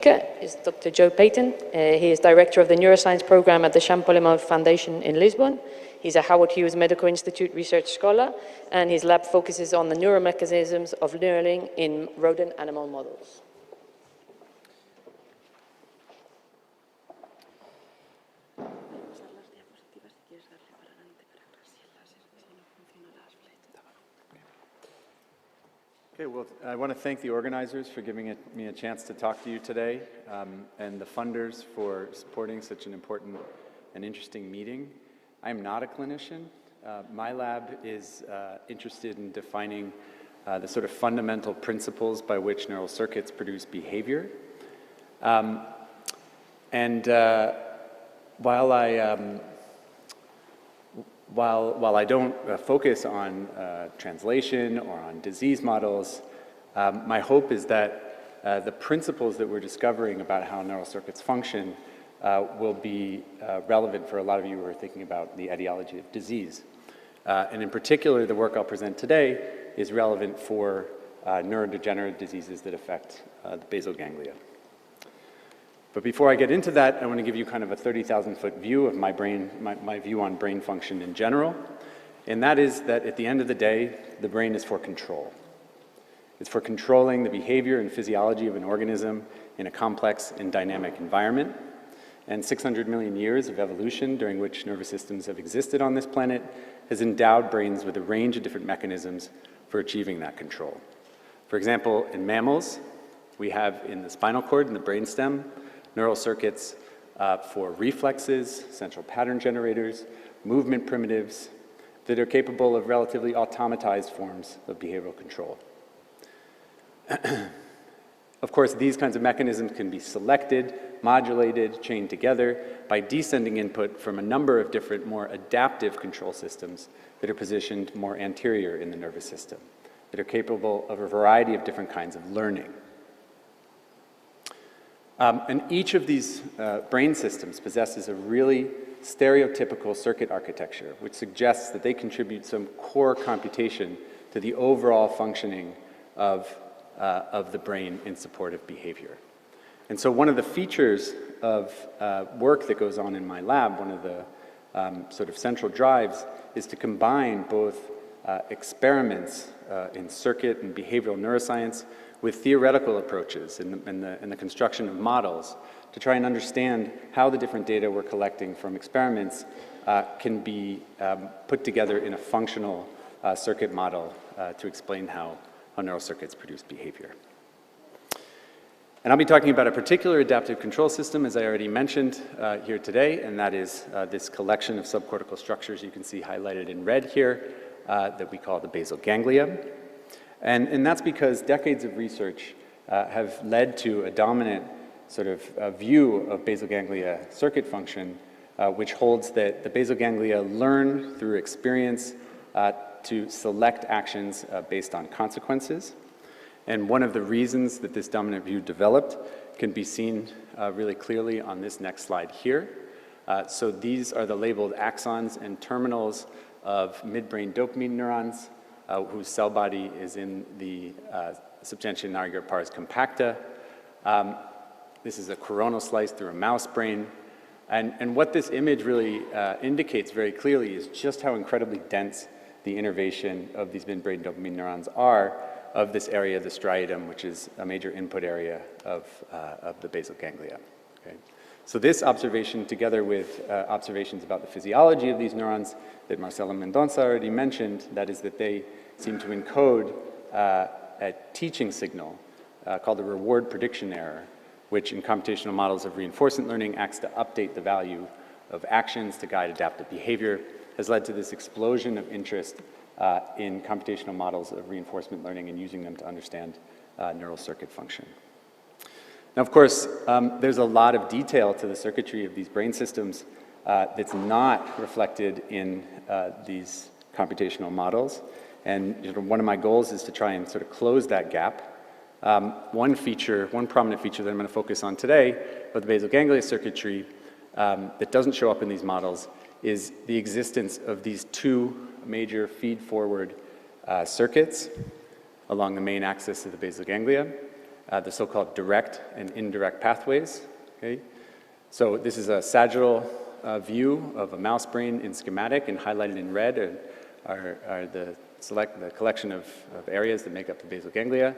Is Dr. Joe Paton. He is director of the neuroscience program at the Champalimaud Foundation in Lisbon. He's a Howard Hughes Medical Institute research scholar, and his lab focuses on the neuromechanisms of learning in rodent animal models. Okay, well, I want to thank the organizers for giving me a chance to talk to you today, and the funders for supporting such an important and interesting meeting. I'm not a clinician. My lab is interested in defining the sort of fundamental principles by which neural circuits produce behavior. While I don't focus on translation or on disease models, my hope is that the principles that we're discovering about how neural circuits function will be relevant for a lot of you who are thinking about the etiology of disease. And in particular, the work I'll present today is relevant for neurodegenerative diseases that affect the basal ganglia. But before I get into that, I want to give you kind of a 30,000-foot view of my view on brain function in general. And that is that at the end of the day, the brain is for control. It's for controlling the behavior and physiology of an organism in a complex and dynamic environment. And 600 million years of evolution during which nervous systems have existed on this planet has endowed brains with a range of different mechanisms for achieving that control. For example, in mammals, we have in the spinal cord and the brainstem neural circuits for reflexes, central pattern generators, movement primitives that are capable of relatively automatized forms of behavioral control. Of course, these kinds of mechanisms can be selected, modulated, chained together by descending input from a number of different, more adaptive control systems that are positioned more anterior in the nervous system, that are capable of a variety of different kinds of learning. And each of these brain systems possesses a really stereotypical circuit architecture, which suggests that they contribute some core computation to the overall functioning of the brain in support of behavior. And so one of the features of work that goes on in my lab, one of the sort of central drives, is to combine both experiments in circuit and behavioral neuroscience with theoretical approaches in the construction of models to try and understand how the different data we're collecting from experiments can be put together in a functional circuit model to explain how neural circuits produce behavior. And I'll be talking about a particular adaptive control system, as I already mentioned here today, and that is this collection of subcortical structures you can see highlighted in red here that we call the basal ganglia. And that's because decades of research have led to a dominant sort of view of basal ganglia circuit function, which holds that the basal ganglia learn through experience to select actions based on consequences. And one of the reasons that this dominant view developed can be seen really clearly on this next slide here. So these are the labeled axons and terminals of midbrain dopamine neurons, whose cell body is in the substantia nigra pars compacta. This is a coronal slice through a mouse brain. And what this image really indicates very clearly is just how incredibly dense the innervation of these midbrain dopamine neurons are of this area of the striatum, which is a major input area of the basal ganglia. Okay. So this observation, together with observations about the physiology of these neurons that Marcelo Mendonça already mentioned, that is that they seem to encode a teaching signal called the reward prediction error, which in computational models of reinforcement learning acts to update the value of actions to guide adaptive behavior, has led to this explosion of interest in computational models of reinforcement learning and using them to understand neural circuit function. Now, of course, there's a lot of detail to the circuitry of these brain systems that's not reflected in these computational models. And one of my goals is to try and sort of close that gap. One prominent feature that I'm going to focus on today of the basal ganglia circuitry that doesn't show up in these models is the existence of these two major feed-forward circuits along the main axis of the basal ganglia. the so-called direct and indirect pathways. Okay? So this is a sagittal view of a mouse brain in schematic, and highlighted in red are the collection of areas that make up the basal ganglia.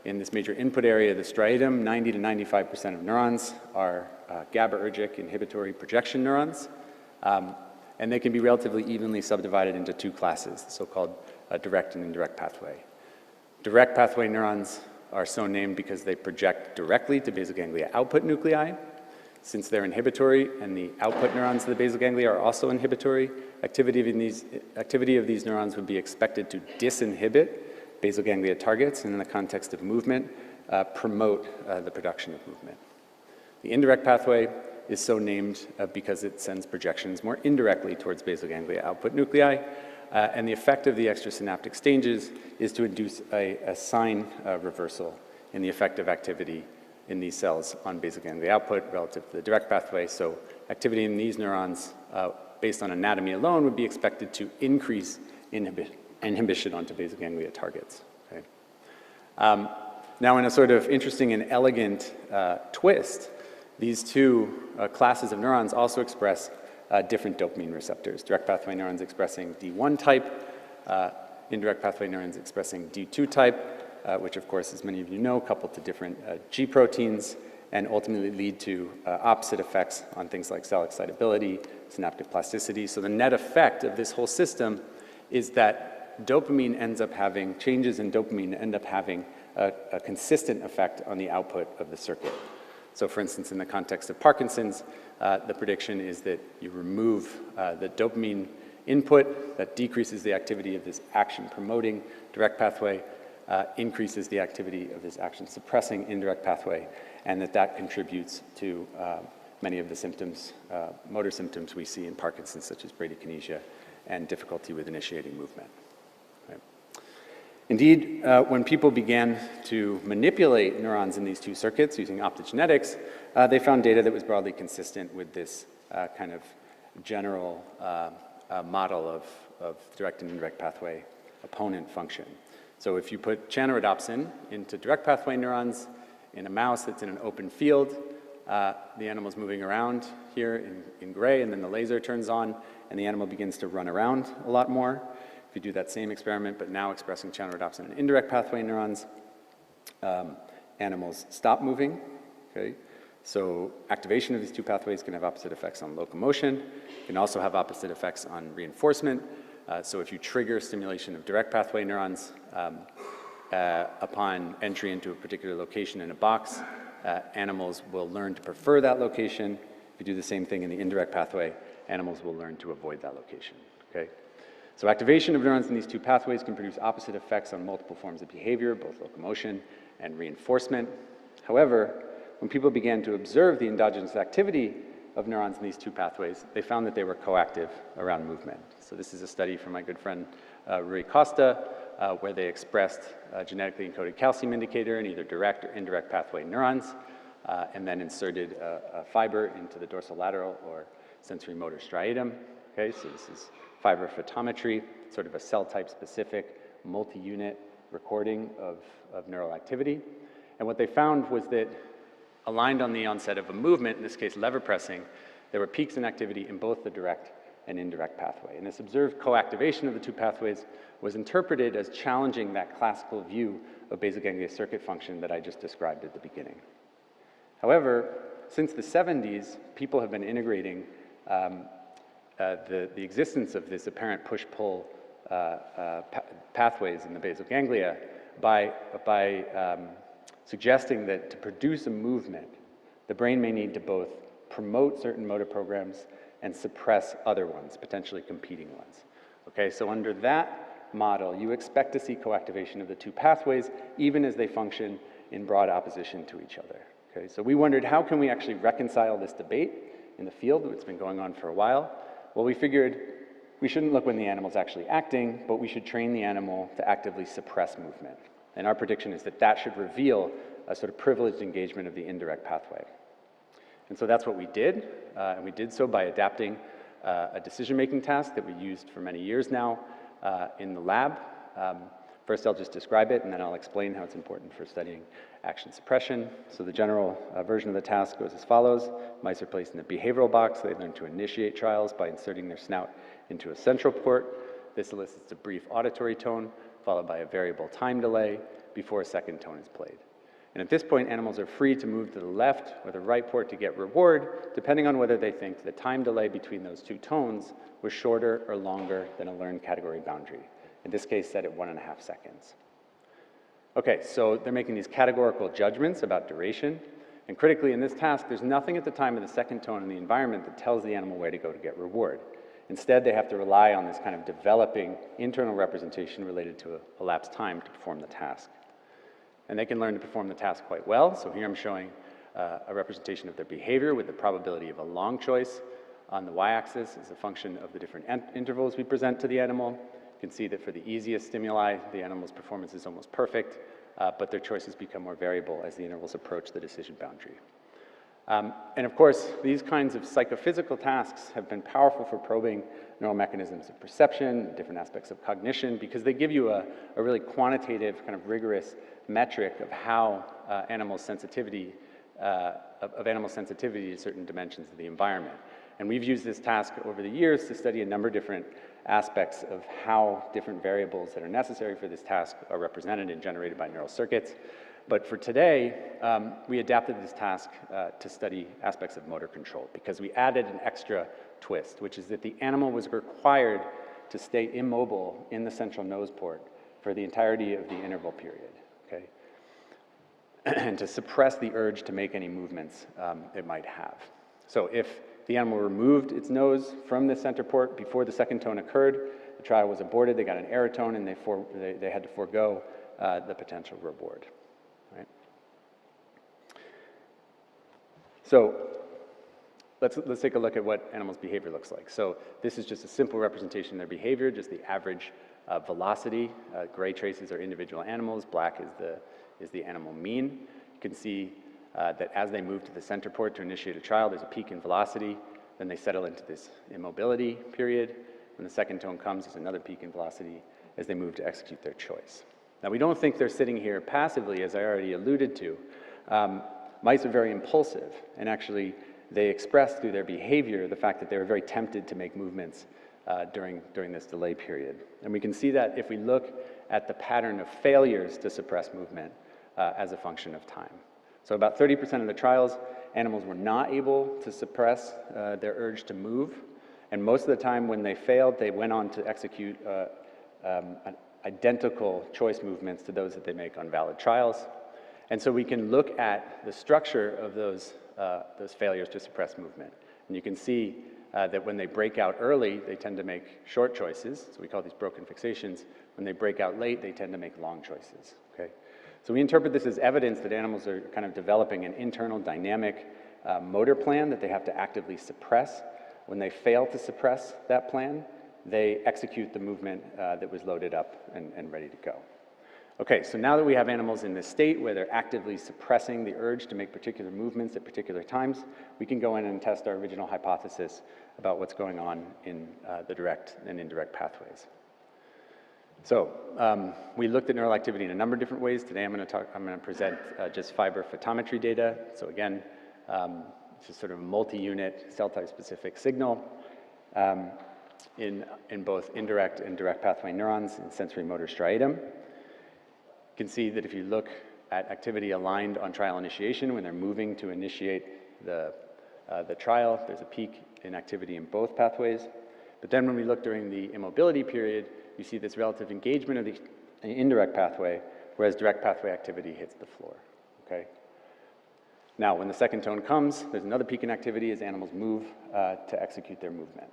In this major input area, the striatum, 90 to 95% of neurons are GABAergic inhibitory projection neurons, and they can be relatively evenly subdivided into two classes, the so-called direct and indirect pathway. Direct pathway neurons are so named because they project directly to basal ganglia output nuclei. Since they're inhibitory and the output neurons of the basal ganglia are also inhibitory, activity of these neurons would be expected to disinhibit basal ganglia targets, and in the context of movement, promote the production of movement. The indirect pathway is so named because it sends projections more indirectly towards basal ganglia output nuclei, and the effect of the extrasynaptic stages is to induce a sign reversal in the effective activity in these cells on basal ganglia output relative to the direct pathway. So activity in these neurons, based on anatomy alone, would be expected to increase inhibition onto basal ganglia targets. Okay? Now, in a sort of interesting and elegant twist, these two classes of neurons also express different dopamine receptors. Direct pathway neurons expressing D1 type, indirect pathway neurons expressing D2 type, which of course, as many of you know, coupled to different G proteins and ultimately lead to opposite effects on things like cell excitability, synaptic plasticity. So the net effect of this whole system is that dopamine ends up having, changes in dopamine end up having a consistent effect on the output of the circuit. So for instance, in the context of Parkinson's, the prediction is that you remove the dopamine input that decreases the activity of this action-promoting direct pathway, increases the activity of this action-suppressing indirect pathway, and that contributes to many of the symptoms, motor symptoms we see in Parkinson's, such as bradykinesia and difficulty with initiating movement. Right. Indeed, when people began to manipulate neurons in these two circuits using optogenetics, they found data that was broadly consistent with this kind of general model of direct and indirect pathway opponent function. So if you put chanorodopsin into direct pathway neurons in a mouse that's in an open field, the animal's moving around here in gray, and then the laser turns on, and the animal begins to run around a lot more. If you do that same experiment, but now expressing chanorodopsin in indirect pathway neurons, animals stop moving, okay? So activation of these two pathways can have opposite effects on locomotion, can also have opposite effects on reinforcement. So if you trigger stimulation of direct pathway neurons upon entry into a particular location in a box, animals will learn to prefer that location. If you do the same thing in the indirect pathway, animals will learn to avoid that location, okay? So activation of neurons in these two pathways can produce opposite effects on multiple forms of behavior, both locomotion and reinforcement. However, when people began to observe the endogenous activity of neurons in these two pathways, they found that they were coactive around movement. So this is a study from my good friend Rui Costa, where they expressed a genetically encoded calcium indicator in either direct or indirect pathway neurons, and then inserted a fiber into the dorsolateral or sensory motor striatum. Okay, so this is fiber photometry, sort of a cell type specific multi-unit recording of neural activity. And what they found was that aligned on the onset of a movement, in this case lever pressing, there were peaks in activity in both the direct and indirect pathway. And this observed coactivation of the two pathways was interpreted as challenging that classical view of basal ganglia circuit function that I just described at the beginning. However, since the 70s, people have been integrating the existence of this apparent push-pull pathways in the basal ganglia by suggesting that to produce a movement, the brain may need to both promote certain motor programs and suppress other ones, potentially competing ones. Okay, so under that model, you expect to see coactivation of the two pathways, even as they function in broad opposition to each other. Okay, so we wondered, how can we actually reconcile this debate in the field, which has been going on for a while? Well, we figured we shouldn't look when the animal's actually acting, but we should train the animal to actively suppress movement. And our prediction is that that should reveal a sort of privileged engagement of the indirect pathway. And so that's what we did, and we did so by adapting a decision-making task that we used for many years now in the lab, First, I'll just describe it, and then I'll explain how it's important for studying action suppression. So the general version of the task goes as follows. Mice are placed in a behavioral box. They learn to initiate trials by inserting their snout into a central port. This elicits a brief auditory tone, followed by a variable time delay before a second tone is played. And at this point, animals are free to move to the left or the right port to get reward, depending on whether they think the time delay between those two tones was shorter or longer than a learned category boundary. In this case, set at 1.5 seconds. Okay, so they're making these categorical judgments about duration. And critically, in this task, there's nothing at the time of the second tone in the environment that tells the animal where to go to get reward. Instead, they have to rely on this kind of developing internal representation related to elapsed time to perform the task. And they can learn to perform the task quite well. So here I'm showing a representation of their behavior with the probability of a long choice on the y-axis as a function of the different intervals we present to the animal. You can see that for the easiest stimuli, the animal's performance is almost perfect, but their choices become more variable as the intervals approach the decision boundary. And of course, these kinds of psychophysical tasks have been powerful for probing neural mechanisms of perception, different aspects of cognition, because they give you a really quantitative, kind of rigorous metric of how animal sensitivity to certain dimensions of the environment. And we've used this task over the years to study a number of different aspects of how different variables that are necessary for this task are represented and generated by neural circuits. But for today, we adapted this task to study aspects of motor control because we added an extra twist, which is that the animal was required to stay immobile in the central nose port for the entirety of the interval period, okay? And to suppress the urge to make any movements it might have. So if the animal removed its nose from the center port before the second tone occurred, the trial was aborted, they got an error tone, and they had to forego the potential reward. Right? So let's take a look at what animals' behavior looks like. So this is just a simple representation of their behavior, just the average velocity. Gray traces are individual animals, black is the animal mean. You can see that as they move to the center port to initiate a trial, there's a peak in velocity, then they settle into this immobility period. When the second tone comes, there's another peak in velocity as they move to execute their choice. Now, we don't think they're sitting here passively, as I already alluded to. Mice are very impulsive, and actually they express through their behavior the fact that they were very tempted to make movements during this delay period. And we can see that if we look at the pattern of failures to suppress movement as a function of time. So about 30% of the trials, animals were not able to suppress their urge to move, and most of the time when they failed, they went on to execute identical choice movements to those that they make on valid trials. And so we can look at the structure of those failures to suppress movement. And you can see that when they break out early, they tend to make short choices. So we call these broken fixations. When they break out late, they tend to make long choices. Okay? So we interpret this as evidence that animals are kind of developing an internal dynamic motor plan that they have to actively suppress. When they fail to suppress that plan, they execute the movement that was loaded up and ready to go. Okay, so now that we have animals in this state where they're actively suppressing the urge to make particular movements at particular times, we can go in and test our original hypothesis about what's going on in the direct and indirect pathways. So we looked at neural activity in a number of different ways. Today I'm going to present just fiber photometry data. So again, it's just sort of a multi-unit cell type specific signal in both indirect and direct pathway neurons in sensory motor striatum. You can see that if you look at activity aligned on trial initiation, when they're moving to initiate the trial, there's a peak in activity in both pathways. But then when we look during the immobility period, you see this relative engagement of the indirect pathway, whereas direct pathway activity hits the floor, okay? Now, when the second tone comes, there's another peak in activity as animals move to execute their movement,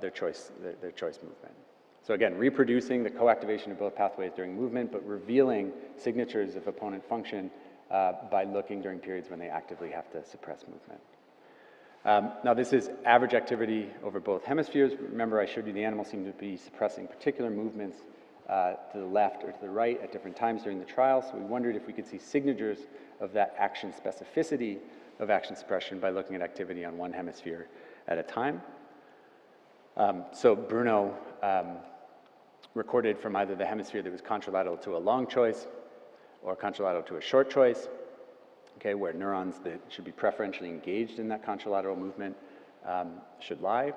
their choice movement. So again, reproducing the co-activation of both pathways during movement, but revealing signatures of opponent function by looking during periods when they actively have to suppress movement. Now this is average activity over both hemispheres. Remember I showed you the animals seem to be suppressing particular movements to the left or to the right at different times during the trial, so we wondered if we could see signatures of that action specificity of action suppression by looking at activity on one hemisphere at a time. So Bruno recorded from either the hemisphere that was contralateral to a long choice or contralateral to a short choice, okay, where neurons that should be preferentially engaged in that contralateral movement should lie.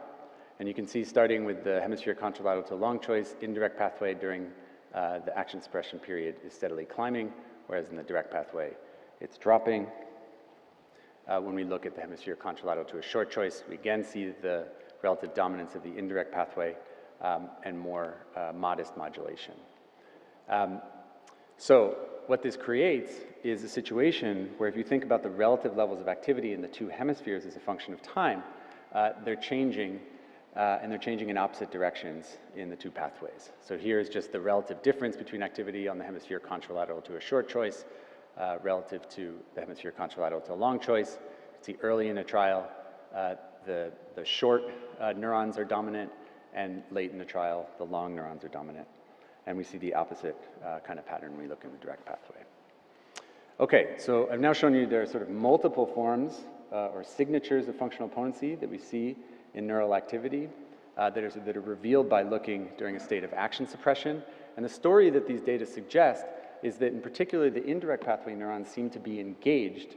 And you can see, starting with the hemisphere contralateral to long choice, indirect pathway during the action suppression period is steadily climbing, whereas in the direct pathway, it's dropping. When we look at the hemisphere contralateral to a short choice, we again see the relative dominance of the indirect pathway and more modest modulation. So what this creates is a situation where, if you think about the relative levels of activity in the two hemispheres as a function of time, they're changing, and they're changing in opposite directions in the two pathways. So here's just the relative difference between activity on the hemisphere contralateral to a short choice relative to the hemisphere contralateral to a long choice. See, early in a trial, the short neurons are dominant, and late in the trial, the long neurons are dominant. And we see the opposite kind of pattern when we look in the direct pathway. Okay, so I've now shown you there are sort of multiple forms or signatures of functional potency that we see in neural activity that are revealed by looking during a state of action suppression. And the story that these data suggest is that, in particular, the indirect pathway neurons seem to be engaged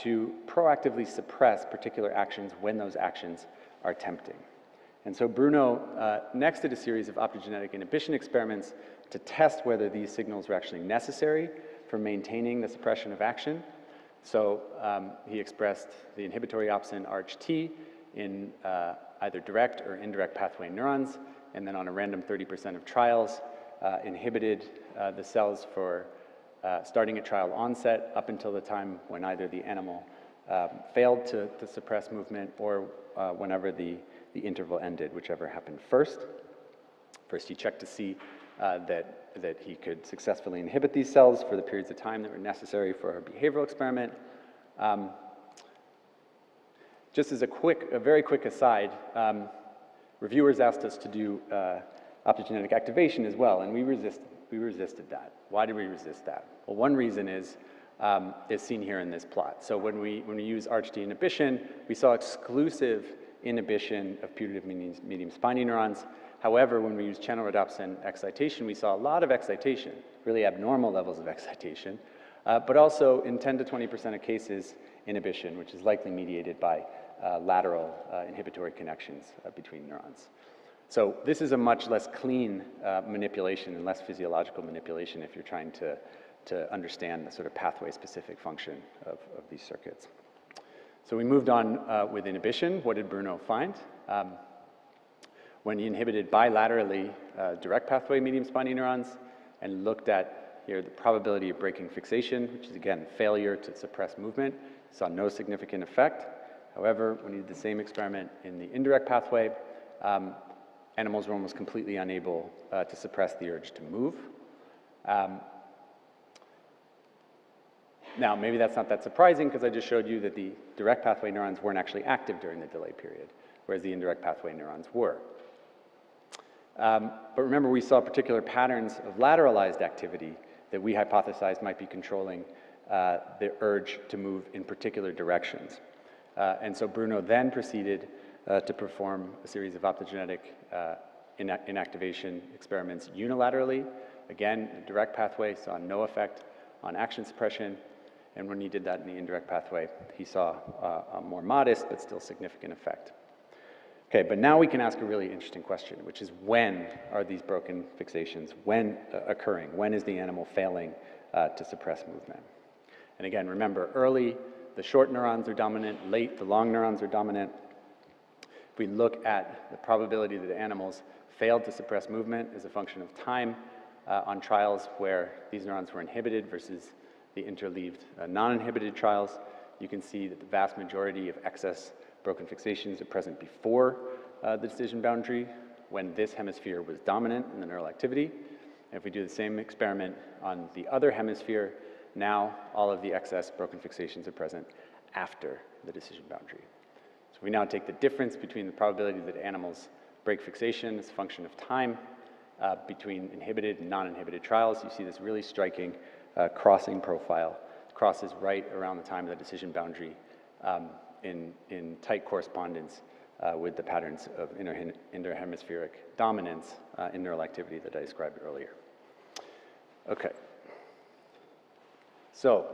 to proactively suppress particular actions when those actions are tempting. And so Bruno next did a series of optogenetic inhibition experiments to test whether these signals were actually necessary for maintaining the suppression of action. So he expressed the inhibitory opsin ARCH-T in either direct or indirect pathway neurons, and then on a random 30% of trials, inhibited the cells for starting at trial onset up until the time when either the animal failed to suppress movement or whenever the interval ended, whichever happened first. First, he checked to see that he could successfully inhibit these cells for the periods of time that were necessary for our behavioral experiment. Just as a very quick aside, reviewers asked us to do optogenetic activation as well, and we resisted that. Why did we resist that? Well, one reason is seen here in this plot. So when we use ARCH-T inhibition, we saw exclusive inhibition of putative medium spiny neurons. However, when we use channel rhodopsin excitation, we saw a lot of excitation, really abnormal levels of excitation, but also in 10 to 20% of cases, inhibition, which is likely mediated by lateral inhibitory connections between neurons. So this is a much less clean manipulation and less physiological manipulation if you're trying to understand the sort of pathway-specific function of these circuits. So we moved on with inhibition. What did Bruno find? When he inhibited bilaterally direct pathway medium spiny neurons and looked at here the probability of breaking fixation, which is again failure to suppress movement, saw no significant effect. However, when he did the same experiment in the indirect pathway, animals were almost completely unable to suppress the urge to move. Now, maybe that's not that surprising because I just showed you that the direct pathway neurons weren't actually active during the delay period, whereas the indirect pathway neurons were. But remember, we saw particular patterns of lateralized activity that we hypothesized might be controlling the urge to move in particular directions. And so Bruno then proceeded to perform a series of optogenetic inactivation experiments unilaterally. Again, the direct pathway saw no effect on action suppression. And when he did that in the indirect pathway, he saw a more modest but still significant effect. Okay, but now we can ask a really interesting question, which is when are these broken fixations occurring? When is the animal failing to suppress movement? And again, remember, early, the short neurons are dominant. Late, the long neurons are dominant. If we look at the probability that animals failed to suppress movement as a function of time on trials where these neurons were inhibited versus the interleaved non-inhibited trials, you can see that the vast majority of excess broken fixations are present before the decision boundary when this hemisphere was dominant in the neural activity. And if we do the same experiment on the other hemisphere, now all of the excess broken fixations are present after the decision boundary. So we now take the difference between the probability that animals break fixation as a function of time between inhibited and non-inhibited trials. You see this really striking crossing profile. It crosses right around the time of the decision boundary in tight correspondence with the patterns of interhemispheric dominance in neural activity that I described earlier. Okay. So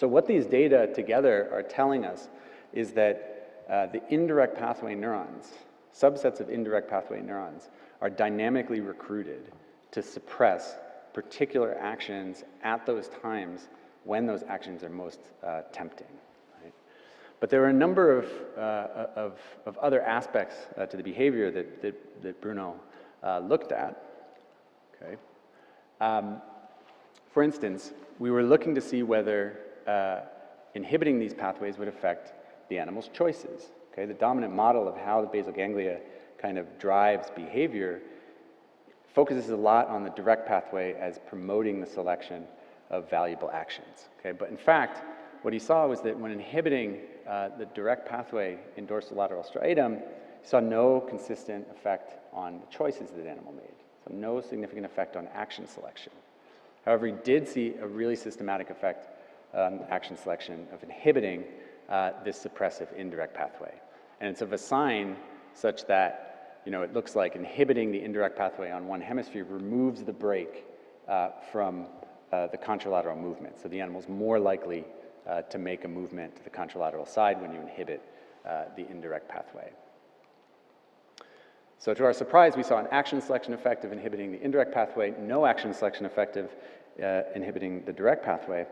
what these data together are telling us is that the indirect pathway neurons, subsets of indirect pathway neurons, are dynamically recruited to suppress particular actions at those times when those actions are most tempting. Right? But there are a number of other aspects to the behavior that Bruno looked at. Okay. For instance, we were looking to see whether inhibiting these pathways would affect the animal's choices. Okay? The dominant model of how the basal ganglia kind of drives behavior focuses a lot on the direct pathway as promoting the selection of valuable actions. Okay? But in fact, what he saw was that when inhibiting the direct pathway in dorsolateral striatum, he saw no consistent effect on the choices that the animal made. So no significant effect on action selection. However, he did see a really systematic effect on action selection of inhibiting this suppressive indirect pathway. And it's of a sign such that it looks like inhibiting the indirect pathway on one hemisphere removes the brake from the contralateral movement. So the animal's more likely to make a movement to the contralateral side when you inhibit the indirect pathway. So to our surprise, we saw an action selection effect of inhibiting the indirect pathway, no action selection effect of inhibiting the direct pathway.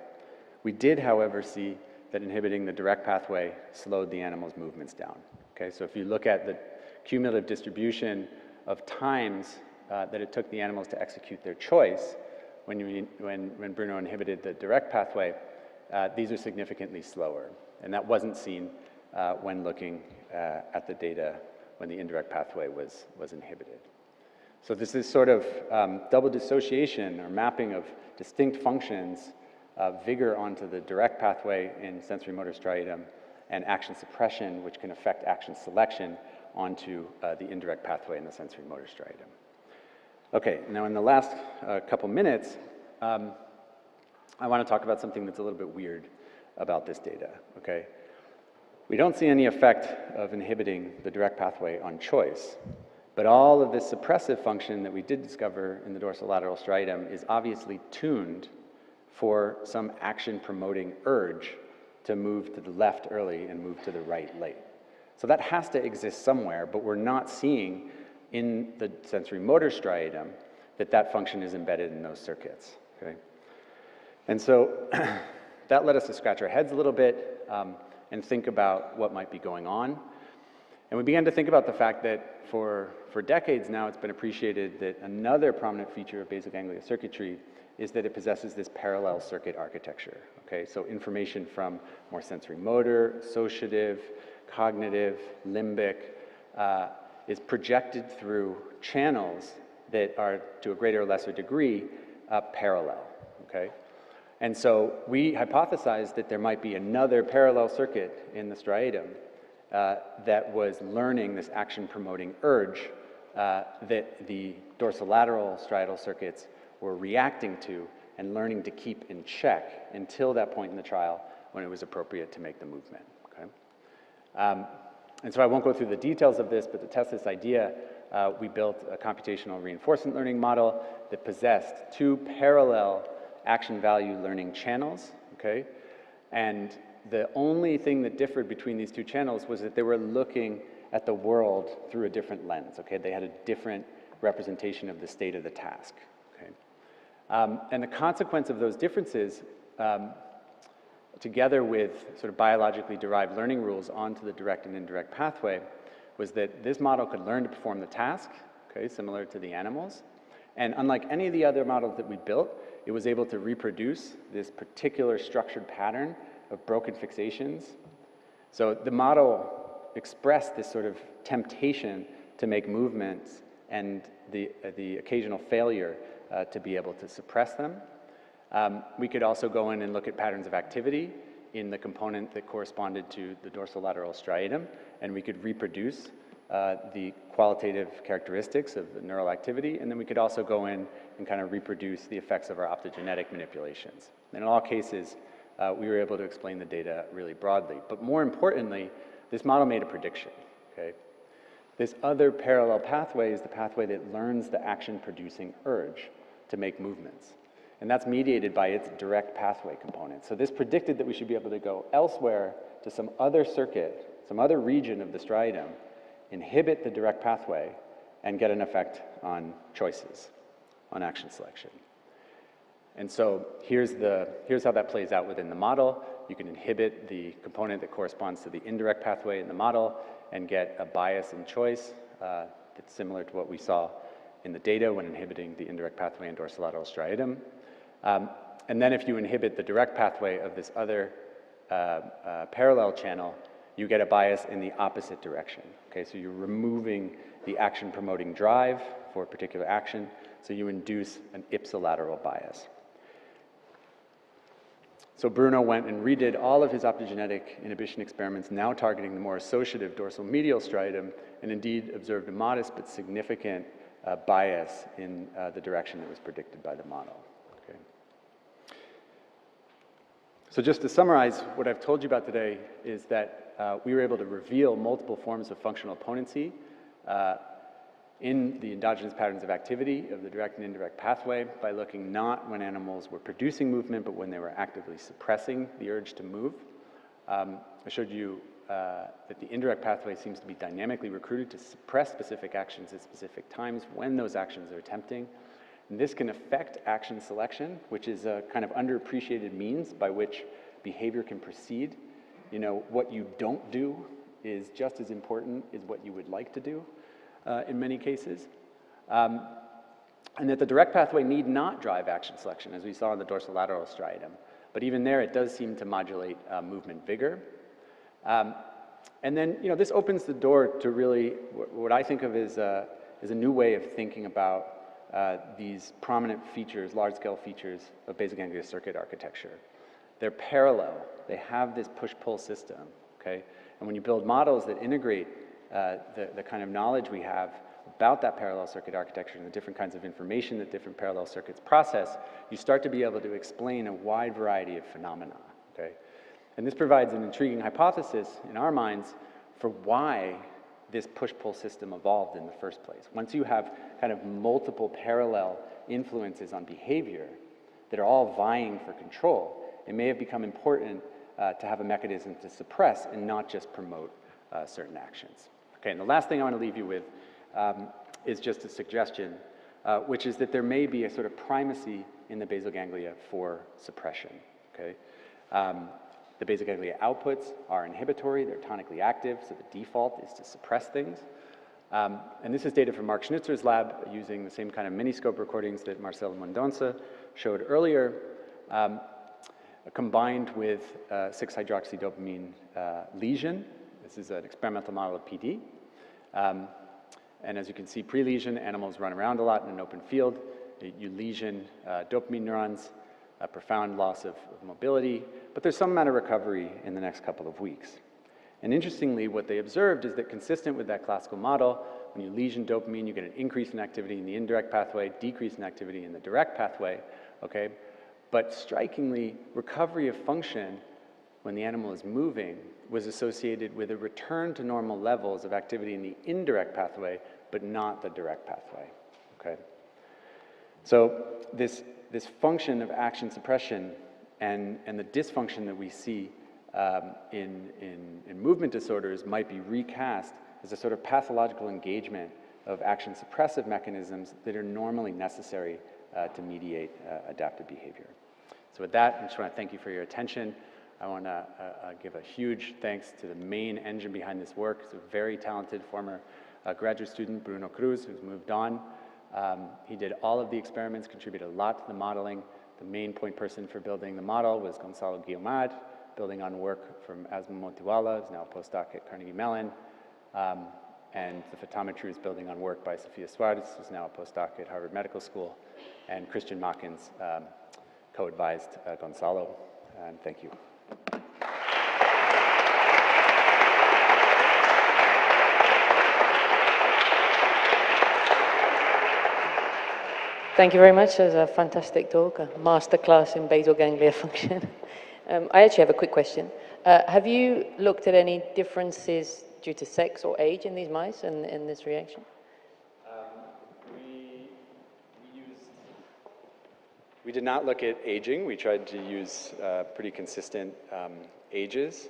We did, however, see that inhibiting the direct pathway slowed the animal's movements down. Okay, so if you look at the cumulative distribution of times that it took the animals to execute their choice when Bruno inhibited the direct pathway, these are significantly slower. And that wasn't seen when looking at the data when the indirect pathway was inhibited. So this is sort of double dissociation or mapping of distinct functions, vigor onto the direct pathway in sensory motor striatum, and action suppression, which can affect action selection, onto the indirect pathway in the sensory motor striatum. Okay, now in the last couple minutes, I want to talk about something that's a little bit weird about this data, okay? We don't see any effect of inhibiting the direct pathway on choice, but all of this suppressive function that we did discover in the dorsolateral striatum is obviously tuned for some action-promoting urge to move to the left early and move to the right late. So that has to exist somewhere, but we're not seeing in the sensory motor striatum that function is embedded in those circuits, okay? And so that led us to scratch our heads a little bit and think about what might be going on. And we began to think about the fact that for decades now, it's been appreciated that another prominent feature of basal ganglia circuitry is that it possesses this parallel circuit architecture, okay? So information from more sensory motor, associative, cognitive, limbic, is projected through channels that are, to a greater or lesser degree, parallel, okay? And so we hypothesized that there might be another parallel circuit in the striatum that was learning this action-promoting urge that the dorsolateral striatal circuits were reacting to and learning to keep in check until that point in the trial when it was appropriate to make the movement, okay? And so I won't go through the details of this, but to test this idea, we built a computational reinforcement learning model that possessed two parallel action value learning channels, okay? And the only thing that differed between these two channels was that they were looking at the world through a different lens, okay? They had a different representation of the state of the task, okay? And the consequence of those differences, together with sort of biologically derived learning rules onto the direct and indirect pathway, was that this model could learn to perform the task, okay, similar to the animals. And unlike any of the other models that we built, it was able to reproduce this particular structured pattern of broken fixations. So the model expressed this sort of temptation to make movements and the occasional failure to be able to suppress them. We could also go in and look at patterns of activity in the component that corresponded to the dorsolateral striatum, and we could reproduce the qualitative characteristics of the neural activity, and then we could also go in and kind of reproduce the effects of our optogenetic manipulations. And in all cases, we were able to explain the data really broadly. But more importantly, this model made a prediction. okay? This other parallel pathway is the pathway that learns the action-producing urge to make movements. And that's mediated by its direct pathway component. So this predicted that we should be able to go elsewhere to some other circuit, some other region of the striatum, inhibit the direct pathway, and get an effect on choices, on action selection. And so here's how that plays out within the model. You can inhibit the component that corresponds to the indirect pathway in the model and get a bias in choice that's similar to what we saw in the data when inhibiting the indirect pathway in dorsolateral striatum. And then if you inhibit the direct pathway of this other parallel channel, you get a bias in the opposite direction. Okay, so you're removing the action-promoting drive for a particular action, so you induce an ipsilateral bias. So Bruno went and redid all of his optogenetic inhibition experiments, now targeting the more associative dorsal medial striatum, and indeed observed a modest but significant bias in the direction that was predicted by the model. Okay. So just to summarize, what I've told you about today is that we were able to reveal multiple forms of functional opponency in the endogenous patterns of activity of the direct and indirect pathway by looking not when animals were producing movement, but when they were actively suppressing the urge to move. I showed you that the indirect pathway seems to be dynamically recruited to suppress specific actions at specific times when those actions are tempting. And this can affect action selection, which is a kind of underappreciated means by which behavior can proceed. You know, what you don't do is just as important as what you would like to do in many cases. And that the direct pathway need not drive action selection, as we saw in the dorsolateral striatum. But even there, it does seem to modulate movement vigor. And then, you know, this opens the door to really what I think of as a new way of thinking about these prominent features, large-scale features of basal ganglia circuit architecture. They're parallel. They have this push-pull system, okay? And when you build models that integrate the kind of knowledge we have about that parallel circuit architecture and the different kinds of information that different parallel circuits process, you start to be able to explain a wide variety of phenomena, okay? And this provides an intriguing hypothesis in our minds for why this push-pull system evolved in the first place. Once you have kind of multiple parallel influences on behavior that are all vying for control, it may have become important to have a mechanism to suppress and not just promote certain actions. Okay, and the last thing I want to leave you with is just a suggestion, which is that there may be a sort of primacy in the basal ganglia for suppression, okay? The basal ganglia outputs are inhibitory, they're tonically active, so the default is to suppress things. And this is data from Mark Schnitzer's lab using the same kind of miniscope recordings that Marcel Mendonça showed earlier, combined with 6-hydroxydopamine lesion. This is an experimental model of PD. And as you can see, pre-lesion, animals run around a lot in an open field. You lesion dopamine neurons, a profound loss of mobility, but there's some amount of recovery in the next couple of weeks. And interestingly, what they observed is that consistent with that classical model, when you lesion dopamine, you get an increase in activity in the indirect pathway, decrease in activity in the direct pathway, okay? But strikingly, recovery of function when the animal is moving was associated with a return to normal levels of activity in the indirect pathway, but not the direct pathway, okay? So this function of action suppression and the dysfunction that we see in movement disorders might be recast as a sort of pathological engagement of action suppressive mechanisms that are normally necessary to mediate adaptive behavior. So with that, I just want to thank you for your attention. I want to give a huge thanks to the main engine behind this work. It's a very talented former graduate student, Bruno Cruz, who's moved on. He did all of the experiments, contributed a lot to the modeling. The main point person for building the model was Gonzalo Guiomard, building on work from Asma Motiwala, who's now a postdoc at Carnegie Mellon. And the photometry is building on work by Sofia Suarez, who's now a postdoc at Harvard Medical School. And Christian Machens co-advised Gonzalo. And thank you. Thank you very much. It was a fantastic talk, a masterclass in basal ganglia function. I actually have a quick question. Have you looked at any differences due to sex or age in these mice in this reaction? We did not look at aging. We tried to use pretty consistent ages,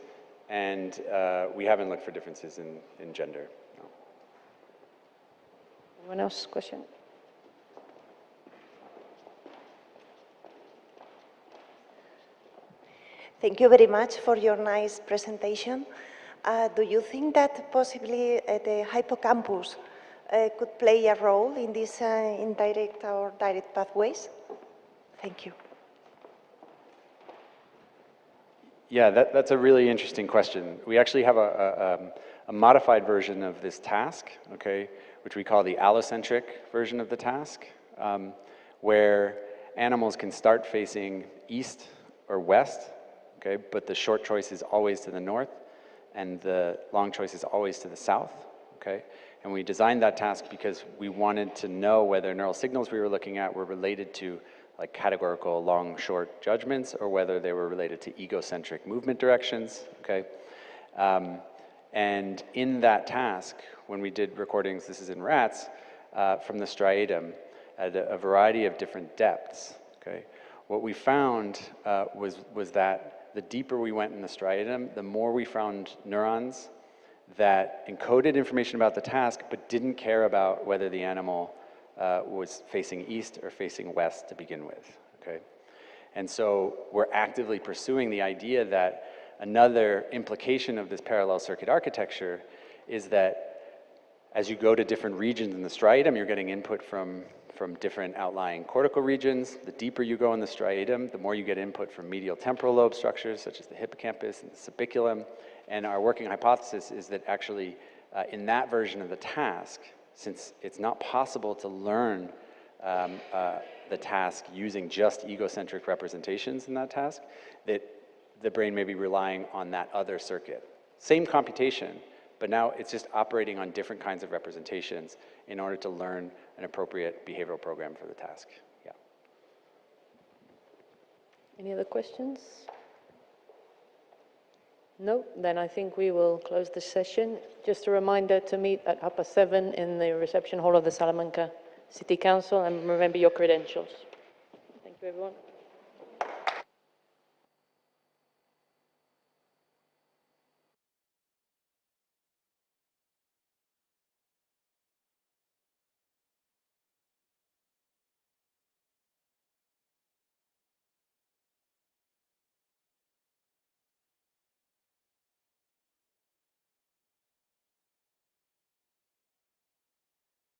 and we haven't looked for differences in gender. No. Anyone else? Question? Thank you very much for your nice presentation. Do you think that possibly the hippocampus could play a role in these indirect or direct pathways? Thank you. Yeah, that's a really interesting question. We actually have a modified version of this task, okay, which we call the allocentric version of the task, where animals can start facing east or west, okay, but the short choice is always to the north, and the long choice is always to the south, okay? And we designed that task because we wanted to know whether neural signals we were looking at were related to like categorical long-short judgments or whether they were related to egocentric movement directions, okay? And in that task, when we did recordings, this is in rats, from the striatum at a variety of different depths, okay? What we found was that the deeper we went in the striatum, the more we found neurons that encoded information about the task but didn't care about whether the animal was facing east or facing west to begin with, okay? And so we're actively pursuing the idea that another implication of this parallel circuit architecture is that as you go to different regions in the striatum, you're getting input from different outlying cortical regions. The deeper you go in the striatum, the more you get input from medial temporal lobe structures, such as the hippocampus and the subiculum. And our working hypothesis is that actually in that version of the task, since it's not possible to learn the task using just egocentric representations in that task, that the brain may be relying on that other circuit. Same computation, but now it's just operating on different kinds of representations in order to learn an appropriate behavioral program for the task. Yeah. Any other questions? No, then I think we will close the session. Just a reminder to meet at 7:30 in the reception hall of the Salamanca City Council, and remember your credentials. Thank you, everyone.